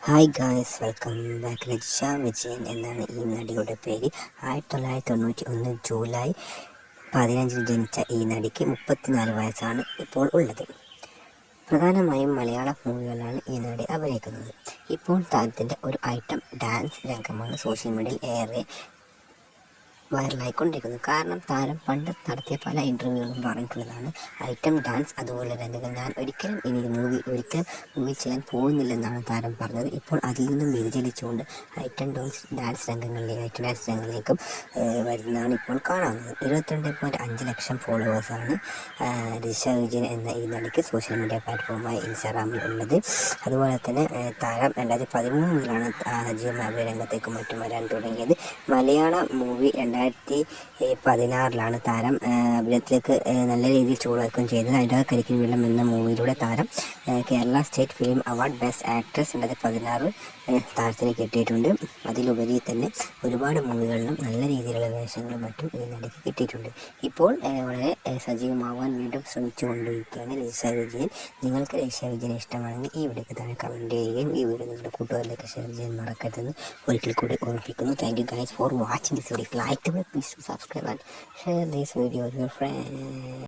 Hi guys, welcome back. Rajisha Vijayan എന്നാണ് ഈ നടിയുടെ പേര്. 1991 ജൂലൈ 15 ജനിച്ച ഈ നടിക്ക് 34 വയസ്സാണ് ഇപ്പോൾ ഉള്ളത്. പ്രധാനമായും മലയാള മൂവികളാണ് ഈ നടി അഭിനയിക്കുന്നത്. ഇപ്പോൾ താരത്തിൻ്റെ ഒരു ഐറ്റം ഡാൻസ് രംഗമാണ് സോഷ്യൽ മീഡിയയിൽ ഏറെ വൈറലായിക്കൊണ്ടിരിക്കുന്നത്. കാരണം താരം പണ്ട് നടത്തിയ പല ഇൻ്റർവ്യൂകളും പറഞ്ഞിട്ടുള്ളതാണ് ഐറ്റം ഡാൻസ് അതുപോലെ രംഗങ്ങൾ ഞാൻ ഒരിക്കലും മൂവി ചെയ്യാൻ പോകുന്നില്ലെന്നാണ് താരം പറഞ്ഞത്. ഇപ്പോൾ അതിൽ നിന്നും വ്യതിചലിച്ചുകൊണ്ട് ഐറ്റം ഡാൻസ് രംഗങ്ങളിലേക്കും വരുന്നതാണ് ഇപ്പോൾ കാണാവുന്നത്. 22.5 ലക്ഷം ഫോളോവേഴ്സാണ് രജിഷ വിജയൻ എന്ന ഈ നടിക്ക് സോഷ്യൽ മീഡിയ പ്ലാറ്റ്ഫോമായ ഇൻസ്റ്റാഗ്രാമിൽ ഉള്ളത്. അതുപോലെ തന്നെ താരം 2013 മുതലാണ് സജീവമായ അഭിനയരംഗത്തേക്കും മറ്റും വരാൻ തുടങ്ങിയത്. മലയാള മൂവി 2016 താരം അഭിനയത്തിലേക്ക് നല്ല രീതിയിൽ ചൂടുവെക്കുകയും ചെയ്തത്. അതിൻ്റെ കരിക്കിൻ വെള്ളം എന്ന മൂവിയിലൂടെ താരം Kerala state film award best actress 2016 താരത്തിന് കിട്ടിയിട്ടുണ്ട്. അതിലുപരി തന്നെ ഒരുപാട് മൂവികളിലും നല്ല രീതിയിലുള്ള വേഷങ്ങളും മറ്റും ഈ നടിക്ക് കിട്ടിയിട്ടുണ്ട്. ഇപ്പോൾ വളരെ സജീവമാവാൻ വീണ്ടും ശ്രമിച്ചുകൊണ്ടിരിക്കുകയാണ് രജിഷ വിജയൻ. നിങ്ങൾക്ക് രജിഷ വിജയൻ ഇഷ്ടമാണെങ്കിൽ ഈ വീഡിയോക്ക് താഴെ കമൻറ്റ് ചെയ്യുകയും ഈ വീഡിയോ നിങ്ങളുടെ കൂട്ടുകാരിലേക്ക് ഷെയർ ചെയ്യാൻ മറക്കരുതെന്ന് ഒരിക്കൽ കൂടി ഓർമ്മിപ്പിക്കുന്നു. Thank you guys for watching this video. Like the video, please subscribe and share this video with your friends.